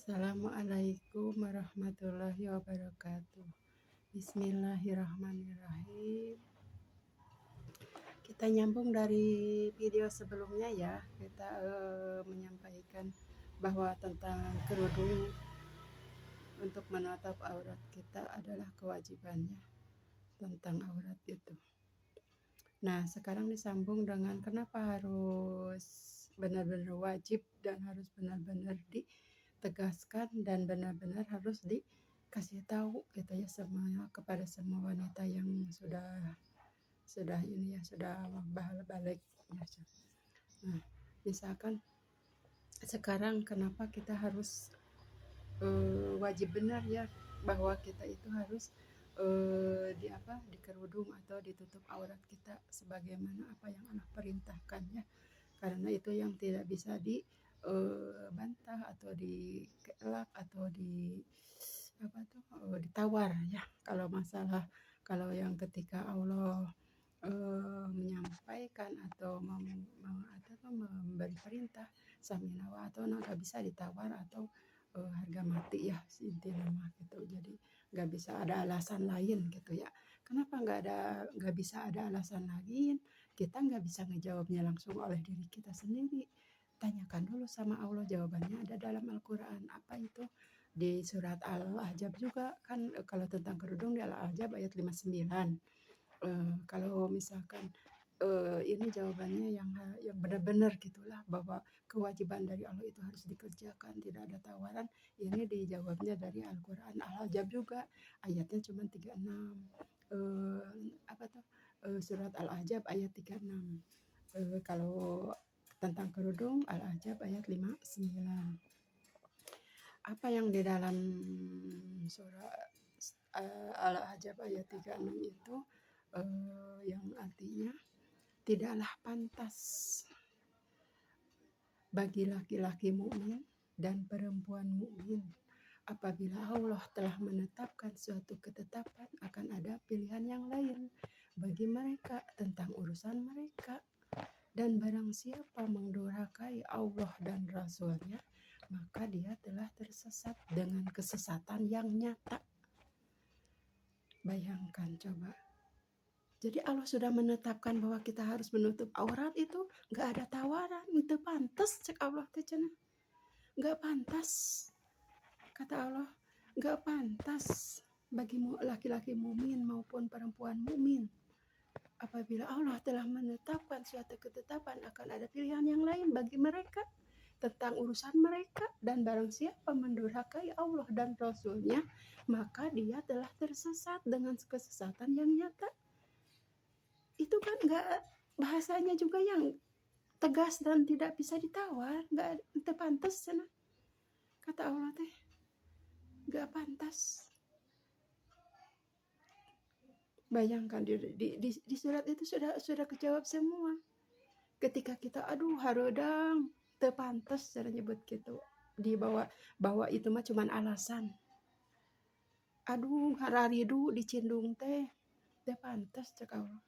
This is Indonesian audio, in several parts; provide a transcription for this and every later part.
Assalamualaikum warahmatullahi wabarakatuh. Bismillahirrahmanirrahim. Kita nyambung dari video sebelumnya ya. Kita menyampaikan bahwa tentang kerudung untuk menutup aurat kita adalah kewajibannya tentang aurat itu. Nah, sekarang disambung dengan kenapa harus benar-benar wajib dan harus benar-benar ditegaskan dan benar-benar harus dikasih tahu gitu ya kepada semua wanita yang sudah ini ya sudah balik ya. Nah, misalkan sekarang kenapa kita harus wajib benar ya bahwa kita itu harus dikerudung atau ditutup aurat kita sebagaimana apa yang Allah perintahkan ya, karena itu yang tidak bisa dibantah atau dikelak atau ditawar ya. Kalau masalah kalau yang ketika Allah menyampaikan atau memberi perintah samina wa atona nggak bisa ditawar atau harga mati ya intinya mah gitu. Jadi nggak bisa ada alasan lain gitu ya. Kenapa nggak bisa ada alasan lain? Kita nggak bisa ngejawabnya langsung oleh diri kita sendiri. Tanyakan dulu sama Allah, jawabannya ada dalam Al-Quran. Apa itu? Di surat Al-Ahzab juga kan, kalau tentang kerudung di Al-Ahzab ayat 59. Kalau misalkan ini jawabannya yang benar-benar gitulah, bahwa kewajiban dari Allah itu harus dikerjakan, tidak ada tawaran. Ini dijawabnya dari Al-Quran Al-Ahzab juga, ayatnya cuma 36. Surat Al-Ahzab ayat 36. Kalau tentang kerudung Al-Ahzab ayat 59. Apa yang di dalam surat Al-Ahzab ayat 36 itu yang artinya tidaklah pantas bagi laki-laki mukmin dan perempuan mukmin apabila Allah telah menetapkan suatu ketetapan akan ada pilihan yang lain bagi mereka tentang urusan mereka, dan barang siapa mendurhakai Allah dan Rasul-Nya maka dia telah tersesat dengan kesesatan yang nyata. Bayangkan coba. Jadi Allah sudah menetapkan bahwa kita harus menutup aurat, itu nggak ada tawaran, itu pantas cek Allah teh cenah. Nggak pantas, kata Allah, nggak pantas bagi laki-laki mukmin maupun perempuan mukmin apabila Allah telah menetapkan suatu ketetapan akan ada pilihan yang lain bagi mereka tentang urusan mereka, dan barang siapa mendurhakai Allah dan Rasul-Nya maka dia telah tersesat dengan kesesatan yang nyata. Itu kan nggak, bahasanya juga yang tegas dan tidak bisa ditawar, nggak pantas sana. Kata Allah teh nggak pantas. Bayangkan di surat itu sudah kejawab semua. Ketika kita harodang tepantas cara nyebut gitu, bahwa itu mah cuman alasan. Hararidu dicindung teh tepantas cek Allah.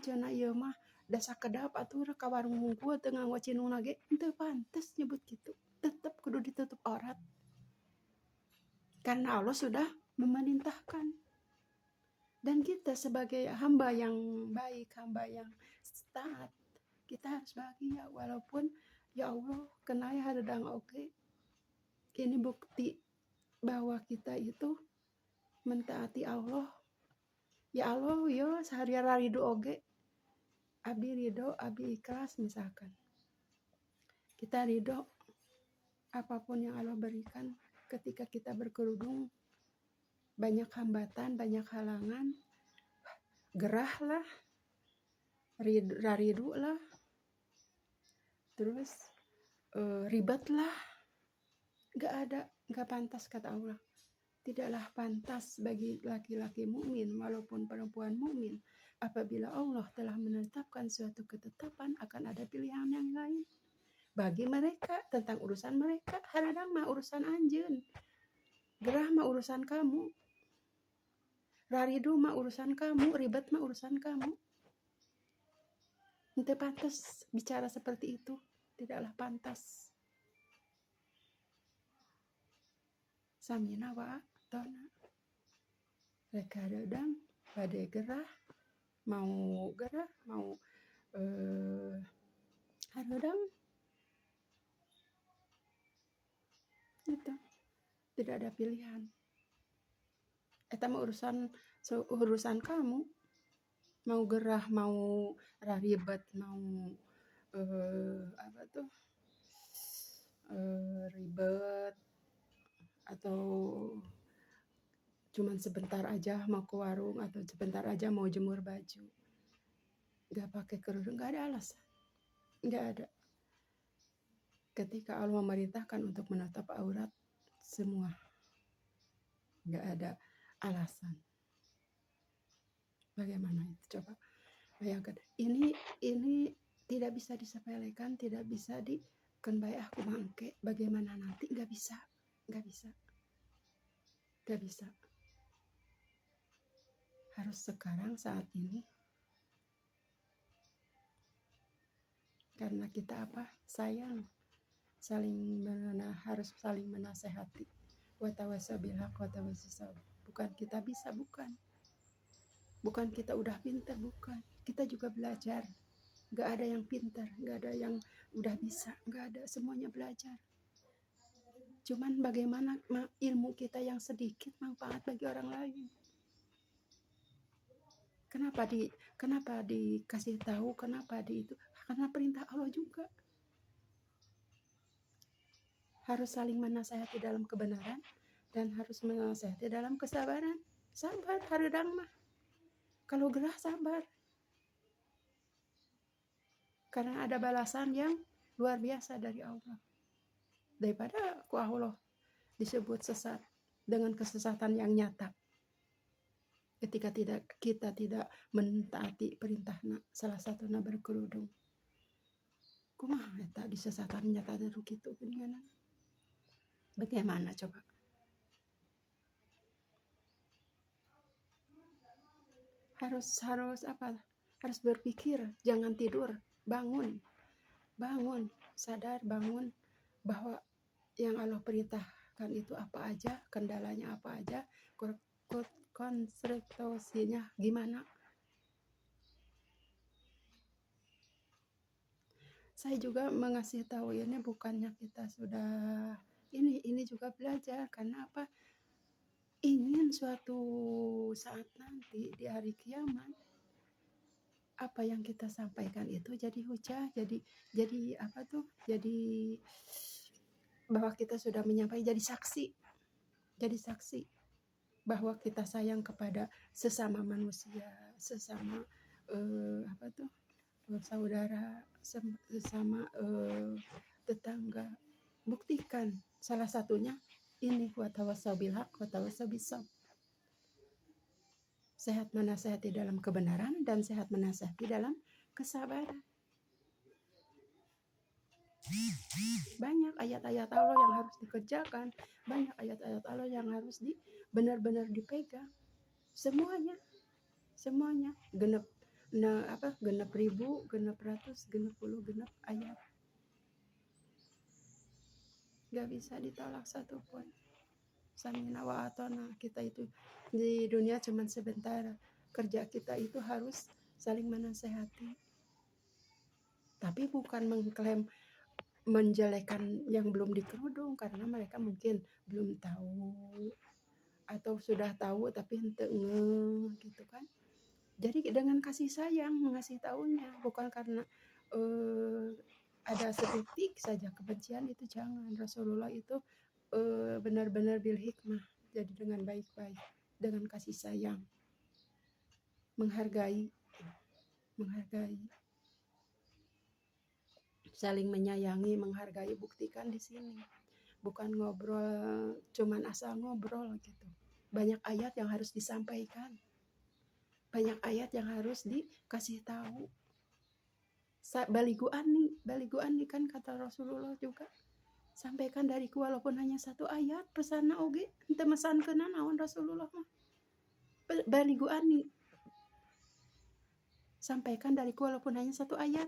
Cenah ieu mah dasa kedap atuh ka warung hungkul teu nganggo cinungna ge teu pantes nyebut kitu. Tetep kudu ditutup aurat. Karena Allah sudah memerintahkan. Dan kita sebagai hamba yang baik, hamba yang taat, kita harus bahagia walaupun ya Allah kenai hadang oke. Ini bukti bahwa kita itu mentaati Allah. Ya Allah, yo sehari-hari ridho oge. Abi ridho, abi ikhlas misalkan. Kita ridho apapun yang Allah berikan ketika kita berkerudung. Banyak hambatan, banyak halangan. Gerah lah. Ridho lah. Terus ribet lah. Gak pantas kata Allah. Tidaklah pantas bagi laki-laki mukmin walaupun perempuan mukmin apabila Allah telah menetapkan suatu ketetapan akan ada pilihan yang lain bagi mereka tentang urusan mereka. Haradang mah urusan anjeun, gerah mah urusan kamu, raridu mah urusan kamu, ribet mah urusan kamu. Tidak pantas bicara seperti itu, tidaklah pantas. samina wa tona rek hareudang bade gerah mau hareudang itu tidak ada pilihan. Eta mah urusan kamu mau gerah mau ribet mau ribet atau cuman sebentar aja mau ke warung atau sebentar aja mau jemur baju nggak pakai kerudung, nggak ada alasan, nggak ada. Ketika Allah memerintahkan untuk menutup aurat semua, nggak ada alasan. Bagaimana itu coba bayangkan, ini tidak bisa disepelekan, tidak bisa dikenbai aku bangke. Bagaimana nanti? Nggak bisa. Harus sekarang saat ini. Karena kita sayang, harus saling menasehati. Watawasabilhaq watawasisab. Bukan kita bisa, bukan kita udah pintar, bukan. Kita juga belajar. Gak ada yang pintar, gak ada yang udah bisa, gak ada, semuanya belajar. Cuman bagaimana ilmu kita yang sedikit manfaat bagi orang lain. Kenapa dikasih tahu, kenapa itu? Karena perintah Allah juga. Harus saling menasehati dalam kebenaran dan harus menasehati dalam kesabaran. Sabar, hareudang mah. Kalau gerah sabar. Karena ada balasan yang luar biasa dari Allah. Daripada ku Allah disebut sesat dengan kesesatan yang nyata. Ketika kita tidak mentaati perintahna, salah satunya berkerudung. Kumaha eta disesatan nyata dari kitu geuningan. Bagaimana coba? Harus berpikir, jangan tidur, bangun, sadar, bangun bahwa yang Allah perintahkan itu apa aja, kendalanya apa aja, konsekuensinya gimana. Saya juga mengasih tahu ini bukannya kita sudah ini juga belajar, karena apa? Ingin suatu saat nanti di hari kiamat apa yang kita sampaikan itu jadi hujah, jadi bahwa kita sudah menyampaikan, jadi saksi bahwa kita sayang kepada sesama manusia, sesama saudara, sesama tetangga. Buktikan, salah satunya ini, watawasau bilhaq watawasau bisabr. Sehat menasihati dalam kebenaran dan sehat menasihati dalam kesabaran. Banyak ayat-ayat Allah yang harus dikerjakan, banyak ayat-ayat Allah yang harus benar-benar dipegang. Semuanya genep ayat. Gak bisa ditolak satupun. Samina wa atona. Kita itu di dunia cuma sebentar. Kerja kita itu harus saling menasehati. Tapi bukan mengklaim menjelekan yang belum dikerudung, karena mereka mungkin belum tahu atau sudah tahu tapi henteu ngeh gitu kan. Jadi dengan kasih sayang mengasih tahunya, bukan karena ada setitik saja kebencian, itu jangan. Rasulullah itu benar-benar bil hikmah, jadi dengan baik-baik, dengan kasih sayang, menghargai, saling menyayangi, menghargai. Buktikan di sini, bukan ngobrol cuman asal ngobrol gitu. Banyak ayat yang harus disampaikan, banyak ayat yang harus dikasih tahu. Baligu ani kan kata Rasulullah juga, sampaikan dariku walaupun hanya satu ayat, pesanna oge henteu mesankeunna naon Rasulullah mah. Baligu ani, sampaikan dariku walaupun hanya satu ayat.